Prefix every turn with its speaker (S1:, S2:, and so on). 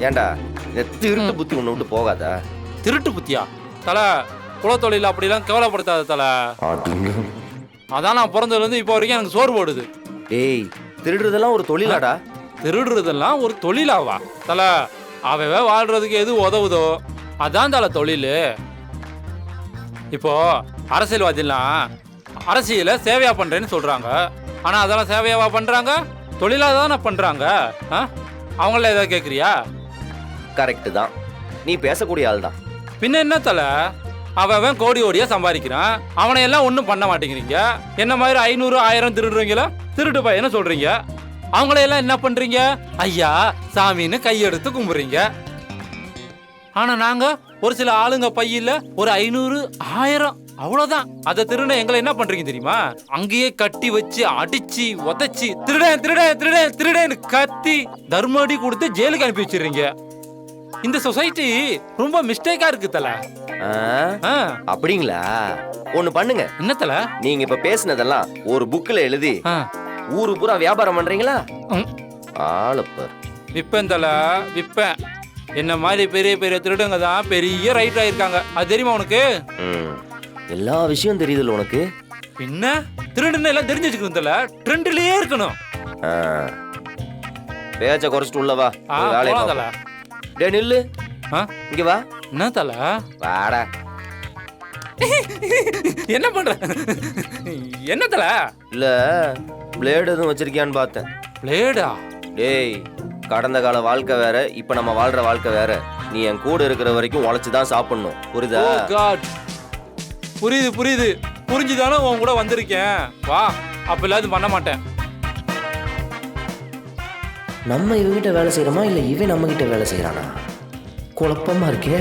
S1: ஏன்டா இந்த திருட்டு புத்தி ஒன்று விட்டு போகாதா?
S2: திருட்டு புத்தியா தலை? குலத்தொழில் அப்படிலாம் கேவலப்படுத்தாத தலை. அதான் நான் பிறந்ததுலேருந்து இப்போ வரைக்கும் எனக்கு சோறு போடுது.
S1: டேய், திருடுறதெல்லாம் ஒரு தொழிலாடா?
S2: திருடுறதெல்லாம் ஒரு தொழிலாவா தலை? அவன் வாழ்றதுக்கு எது உதவுதோ அதான் தலை தொழில். இப்போ அரசியல்வாதிலாம் அரசியல சேவையா பண்றேன்னு சொல்றாங்க. ஆனா அதெல்லாம் சேவையாவா பண்றாங்க? தொழிலாக தானே பண்றாங்க. அவங்கள ஏதாவது கேட்குறியா?
S1: கரெக்டு தான், நீ பேசக்கூடிய ஆள் தான்.
S2: பின்ன என்ன தலை? அவன் கோடி கோடியா சம்பாதிக்கிறான், அவனை எல்லாம் ஒன்றும் பண்ண மாட்டேங்கிறீங்க. என்ன மாதிரி 500 1000 திருடுறீங்களா? திருட்டு பையனை சொல்றீங்க. அவங்களையெல்லாம் என்ன பண்றீங்க? ஐயா சாமின்னு கையெடுத்து கும்பிடுறீங்க. ஆனா நாங்க ஒரு சில ஆளுங்க பையில ஒரு 500 1000 அவ்வளவுதான். அதை திருட எங்களை என்ன பண்றீங்க தெரியுமா? அங்கேயே கட்டி வச்சு அடிச்சு உதைச்சி திருடன் திருடன் திருடன் திருடன்னு கத்தி தர்மடி கொடுத்து ஜெயிலுக்கு அனுப்பி வச்சிடுறீங்க. இந்த சொசைட்டி ரொம்ப மிஸ்டேக்கா இருக்கு தல.
S1: அப்படிங்களா? ஒண்ணு பண்ணுங்க.
S2: என்ன தல?
S1: நீங்க இப்ப பேசினதெல்லாம் ஒரு புக்ல எழுதி ஊரு பூரா வியாபாரம் பண்றீங்களா? ஆளப்பர்
S2: விப்பேன் தல, விப்பேன். என்ன மாதிரி பெரிய பெரிய திருடங்க தான் பெரிய ரைட் ஆயிருக்காங்க. அது தெரியுமா உனக்கு?
S1: எல்லா விஷயம் தெரியுதுல்ல உனக்கு.
S2: பின்ன திருடுன்னு எல்லாம் தெரிஞ்சு வச்சுக்கணும் தல. ட்ரெண்ட்லயே இருக்கணும்.
S1: பேச்ச குறைச்சிட்டு உள்ள வா.
S2: தல
S1: டே நில்லு, இங்க வா.
S2: என்ன தல?
S1: வாடா.
S2: என்ன பண்ற? என்ன தல?
S1: இல்ல பிளேடு எதுவும் வச்சிருக்கியான்னு பார்த்தேன்.
S2: பிளேடா?
S1: டேய், கடந்த கால வாழ்க்கை வேற, இப்ப நம்ம வாழ்ற வாழ்க்கை வேற. நீ என் கூட இருக்கிற வரைக்கும் உழைச்சுதான் சாப்பிடணும், புரியுதா?
S2: புரியுது புரியுது, புரிஞ்சுதானே உன் கூட வந்திருக்கேன். வா, அப்பெல்லாம் இது பண்ண மாட்டேன்.
S1: நம்ம இவங்கிட்ட வேலை செய்யறோமா இல்ல இவன் நம்ம கிட்ட வேலை செய்யறானா? குழப்பமா இருக்கே.